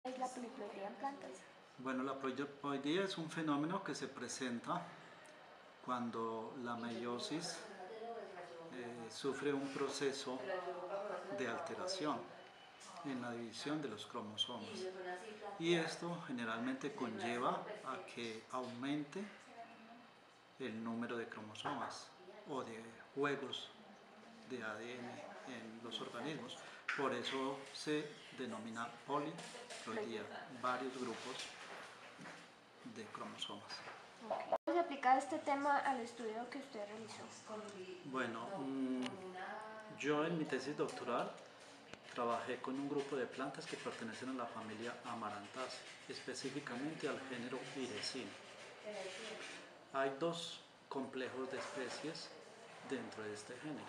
es la poliploidía en plantas? Bueno, la poliploidía es un fenómeno que se presenta cuando la meiosis sufre un proceso de alteración en la división de los cromosomas, y esto generalmente conlleva a que aumente el número de cromosomas o de juegos de ADN en los organismos. Por eso se denomina poliploidía, varios grupos de cromosomas. ¿Cómo se aplica este tema al estudio que usted realizó? Bueno, yo en mi tesis doctoral trabajé con un grupo de plantas que pertenecen a la familia Amarantaceae, específicamente al género Iresine. Hay dos complejos de especies dentro de este género.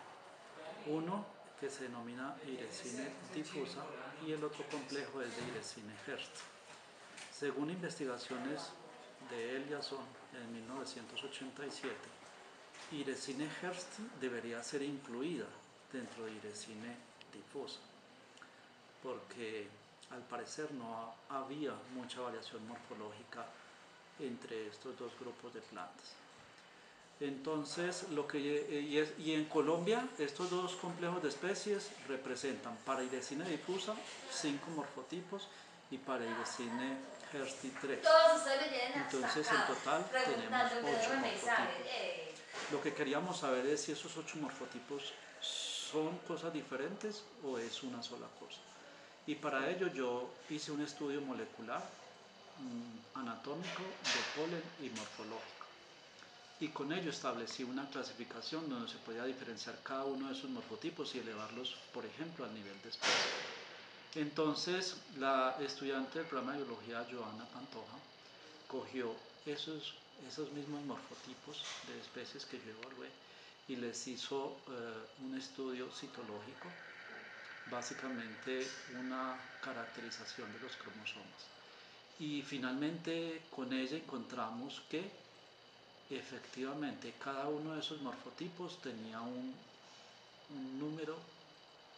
Uno que se denomina Iresine difusa y el otro complejo es de Iresine Hertz. Según investigaciones de Eliasson en 1987, Iresine Hertz debería ser incluida dentro de Iresine difusa, porque al parecer no había mucha variación morfológica entre estos dos grupos de plantas. Entonces, y en Colombia estos dos complejos de especies representan para Iresine difusa 5 morfotipos y para Iresine Hertz 3. Entonces, en total tenemos 8 morfotipos. Lo que queríamos saber es si esos 8 morfotipos son cosas diferentes o es una sola cosa. Y para ello yo hice un estudio molecular, anatómico, de polen y morfológico. Y con ello establecí una clasificación donde se podía diferenciar cada uno de esos morfotipos y elevarlos, por ejemplo, al nivel de especie. Entonces, la estudiante del programa de biología, Joana Pantoja, cogió esos mismos morfotipos de especies que yo evalué y les hizo un estudio citológico, básicamente una caracterización de los cromosomas. Y finalmente con ella encontramos que efectivamente cada uno de esos morfotipos tenía un número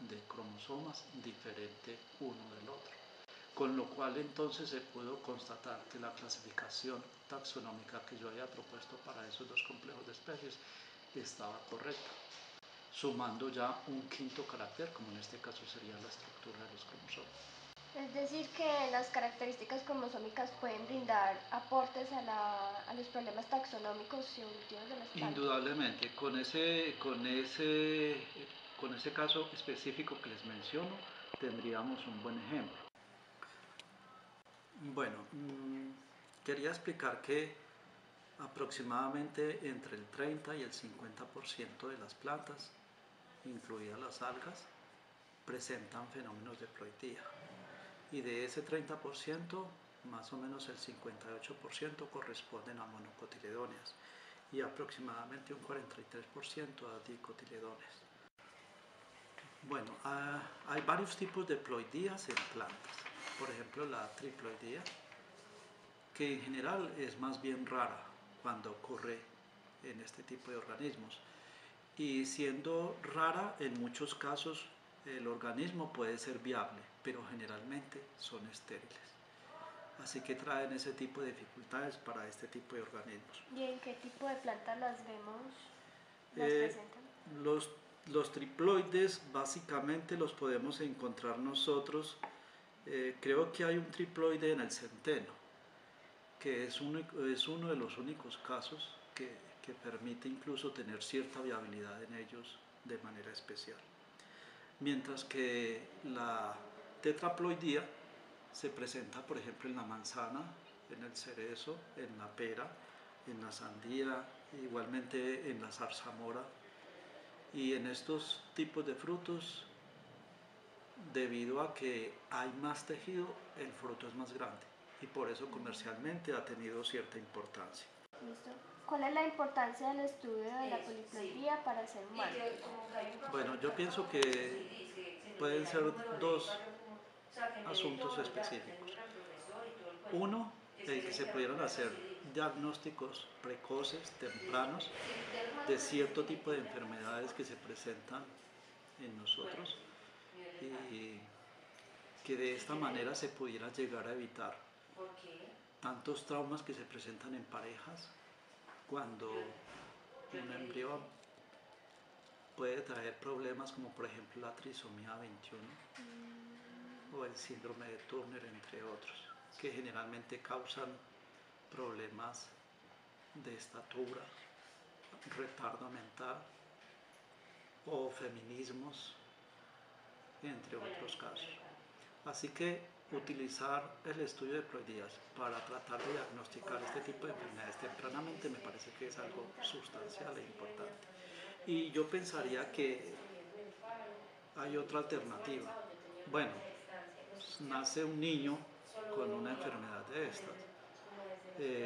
de cromosomas diferente uno del otro, con lo cual entonces se pudo constatar que la clasificación taxonómica que yo había propuesto para esos dos complejos de especies estaba correcta, sumando ya un quinto carácter, como en este caso sería la estructura de los cromosomas. Es decir, que las características cromosómicas pueden brindar aportes a los problemas taxonómicos y evolutivos de las plantas. Indudablemente, con ese caso específico que les menciono, tendríamos un buen ejemplo. Bueno, quería explicar que aproximadamente entre el 30 y el 50% de las plantas, incluidas las algas, presentan fenómenos de ploidía. Y de ese 30%, más o menos el 58% corresponden a monocotiledóneas y aproximadamente un 43% a dicotiledóneas. Bueno, hay varios tipos de ploidías en plantas. Por ejemplo, la triploidía, que en general es más bien rara cuando ocurre en este tipo de organismos. Y siendo rara, en muchos casos el organismo puede ser viable, pero generalmente son estériles. Así que traen ese tipo de dificultades para este tipo de organismos. ¿Y en qué tipo de plantas las vemos, las presentan? Los triploides básicamente los podemos encontrar nosotros. Creo que hay un triploide en el centeno, que es uno de los únicos casos que permite incluso tener cierta viabilidad en ellos de manera especial. Mientras que la tetraploidía se presenta, por ejemplo, en la manzana, en el cerezo, en la pera, en la sandía, igualmente en la zarzamora. Y en estos tipos de frutos, debido a que hay más tejido, el fruto es más grande y por eso comercialmente ha tenido cierta importancia. ¿Listo? ¿Cuál es la importancia del estudio de la poliploidía para el ser humano? Bueno, yo pienso que pueden ser dos asuntos específicos. Uno, el que se pudieran hacer diagnósticos precoces, tempranos, de cierto tipo de enfermedades que se presentan en nosotros, y que de esta manera se pudiera llegar a evitar tantos traumas que se presentan en parejas cuando un embrión puede traer problemas como por ejemplo la trisomía 21 o el síndrome de Turner, entre otros, que generalmente causan problemas de estatura, retardo mental o feminismos, entre otros casos. Así que utilizar el estudio de ploidías para tratar de diagnosticar este tipo de enfermedades tempranamente me parece que es algo sustancial e importante. Y yo pensaría que hay otra alternativa. Bueno, nace un niño con una enfermedad de estas.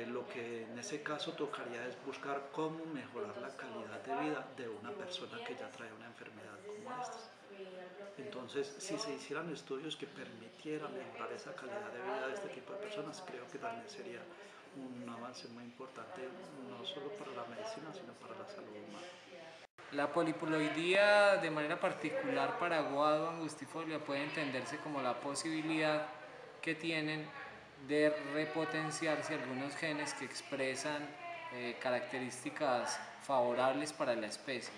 Lo que en ese caso tocaría es buscar cómo mejorar la calidad de vida de una persona que ya trae una enfermedad como estas. Entonces, si se hicieran estudios que permitieran mejorar esa calidad de vida de este tipo de personas, creo que también sería un avance muy importante, no solo para la medicina, sino para la salud humana. La poliploidía, de manera particular para Guado angustifolia, puede entenderse como la posibilidad que tienen de repotenciarse algunos genes que expresan características favorables para la especie.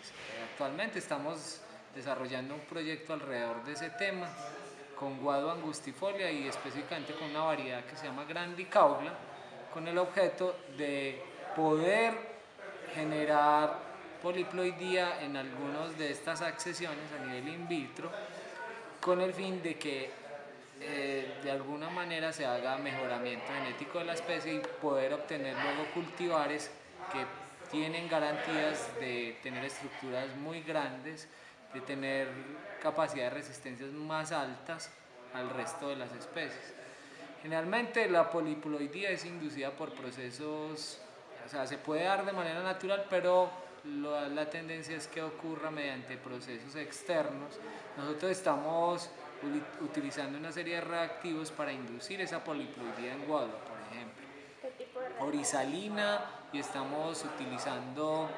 Actualmente estamos desarrollando un proyecto alrededor de ese tema con Guado angustifolia y específicamente con una variedad que se llama Grandicaugla, con el objeto de poder generar poliploidía en algunas de estas accesiones a nivel in vitro, con el fin de que de alguna manera se haga mejoramiento genético de la especie y poder obtener luego cultivares que tienen garantías de tener estructuras muy grandes, de tener capacidad de resistencias más altas al resto de las especies. Generalmente la poliploidía es inducida por procesos, o sea, se puede dar de manera natural, pero la tendencia es que ocurra mediante procesos externos. Nosotros estamos utilizando una serie de reactivos para inducir esa poliploidía en Guado, por ejemplo. ¿Qué tipo de Orisalina, y estamos utilizando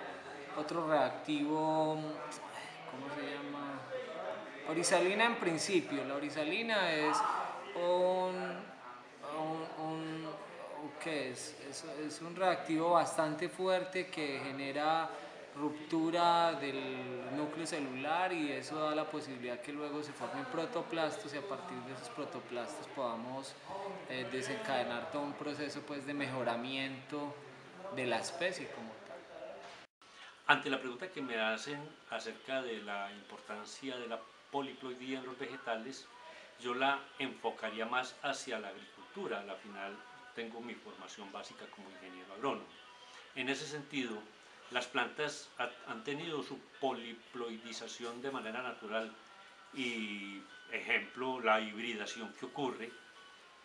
otro reactivo, ¿cómo se llama? Orisalina en principio. La orisalina es ¿qué es? Es un reactivo bastante fuerte que genera ruptura del núcleo celular y eso da la posibilidad que luego se formen protoplastos y a partir de esos protoplastos podamos desencadenar todo un proceso pues, de mejoramiento de la especie como tal. Ante la pregunta que me hacen acerca de la importancia de la poliploidía en los vegetales, yo la enfocaría más hacia la agricultura. Al final tengo mi formación básica como ingeniero agrónomo. En ese sentido, las plantas han tenido su poliploidización de manera natural y, ejemplo, la hibridación que ocurre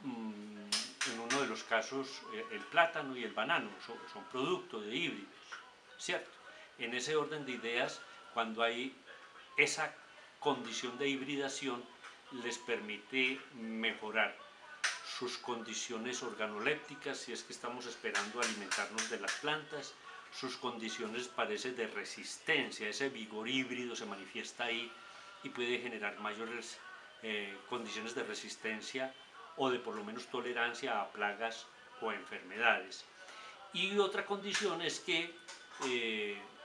en uno de los casos, el plátano y el banano son producto de híbridos, ¿cierto? En ese orden de ideas, cuando hay esa condición de hibridación, les permite mejorar sus condiciones organolépticas, si es que estamos esperando alimentarnos de las plantas, sus condiciones parece de resistencia, ese vigor híbrido se manifiesta ahí y puede generar mayores condiciones de resistencia o de por lo menos tolerancia a plagas o enfermedades. Y otra condición es que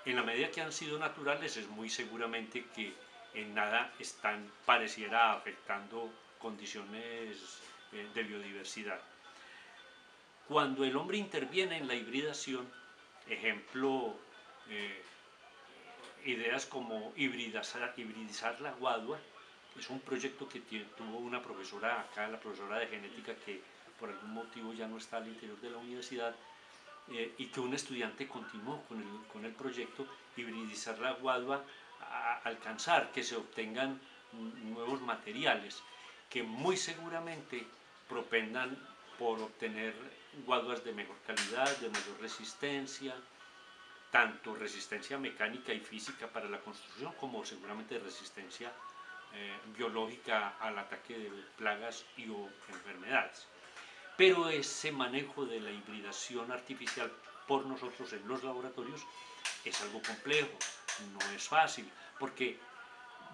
en la medida que han sido naturales es muy seguramente que en nada están, pareciera, afectando condiciones de biodiversidad. Cuando el hombre interviene en la hibridación, ejemplo, ideas como hibridizar la guadua, es un proyecto que tuvo una profesora acá, la profesora de genética, que por algún motivo ya no está al interior de la universidad, y que un estudiante continuó con el proyecto, hibridizar la guadua, a alcanzar que se obtengan nuevos materiales que muy seguramente propendan por obtener guaduas de mejor calidad, de mayor resistencia, tanto resistencia mecánica y física para la construcción como seguramente resistencia biológica al ataque de plagas y o enfermedades. Pero ese manejo de la hibridación artificial por nosotros en los laboratorios es algo complejo, no es fácil, porque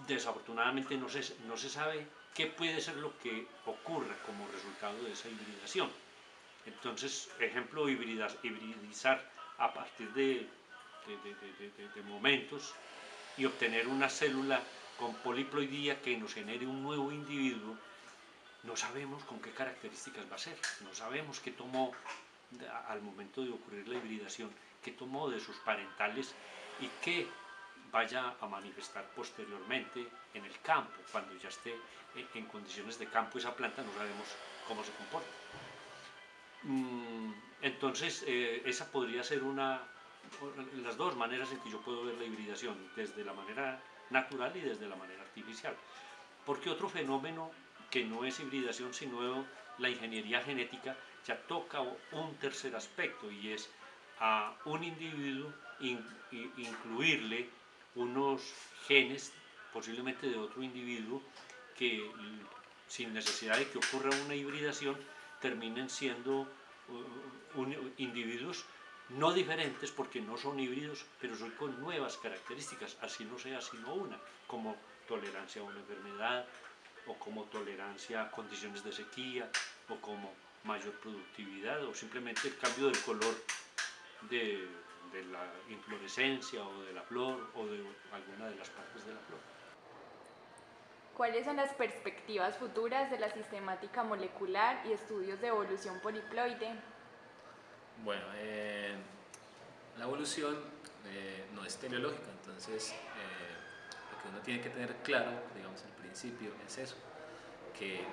desafortunadamente no se sabe qué puede ser lo que ocurre como resultado de esa hibridación. Entonces, ejemplo, hibridizar a partir de momentos y obtener una célula con poliploidía que nos genere un nuevo individuo, no sabemos con qué características va a ser, no sabemos qué tomó al momento de ocurrir la hibridación, qué tomó de sus parentales y qué vaya a manifestar posteriormente en el campo. Cuando ya esté en condiciones de campo esa planta, no sabemos cómo se comporta. Entonces, esa podría ser las dos maneras en que yo puedo ver la hibridación, desde la manera natural y desde la manera artificial. Porque otro fenómeno que no es hibridación, sino la ingeniería genética, ya toca un tercer aspecto, y es a un individuo incluirle unos genes, posiblemente de otro individuo, que sin necesidad de que ocurra una hibridación, terminen siendo individuos no diferentes, porque no son híbridos, pero son con nuevas características, así no sea sino una, como tolerancia a una enfermedad, o como tolerancia a condiciones de sequía, o como mayor productividad, o simplemente el cambio del color de la inflorescencia, o de la flor, o de alguna de las partes de la flor. ¿Cuáles son las perspectivas futuras de la sistemática molecular y estudios de evolución poliploide? Bueno, la evolución no es teleológica, entonces lo que uno tiene que tener claro, digamos, al principio es eso, que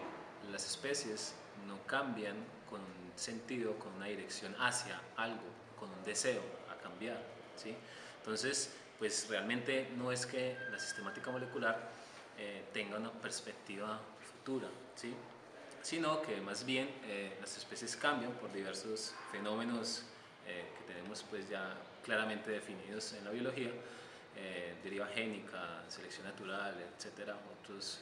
las especies no cambian con un sentido, con una dirección hacia algo, con un deseo a cambiar, ¿sí? Entonces, pues realmente no es que la sistemática molecular tenga una perspectiva futura, ¿sí? Sino que más bien las especies cambian por diversos fenómenos que tenemos pues ya claramente definidos en la biología, deriva génica, selección natural, etcétera, otros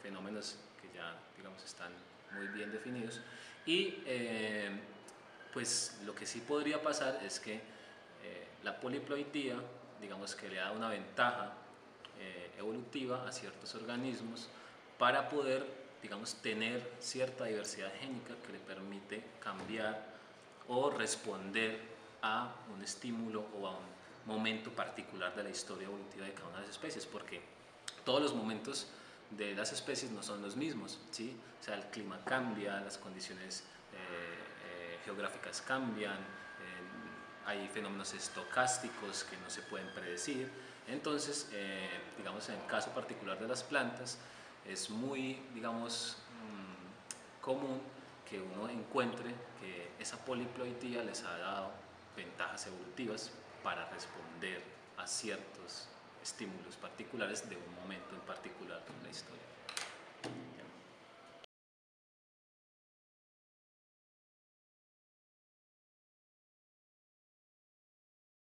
fenómenos que ya digamos están muy bien definidos, y pues lo que sí podría pasar es que la poliploidía, digamos que le da una ventaja evolutiva a ciertos organismos para poder, digamos, tener cierta diversidad génica que le permite cambiar o responder a un estímulo o a un momento particular de la historia evolutiva de cada una de las especies, porque todos los momentos de las especies no son los mismos, ¿sí? O sea, el clima cambia, las condiciones geográficas cambian, hay fenómenos estocásticos que no se pueden predecir. Entonces, digamos, en el caso particular de las plantas, es muy, digamos, común que uno encuentre que esa poliploidía les ha dado ventajas evolutivas para responder a ciertos estímulos particulares de un momento en particular en la historia.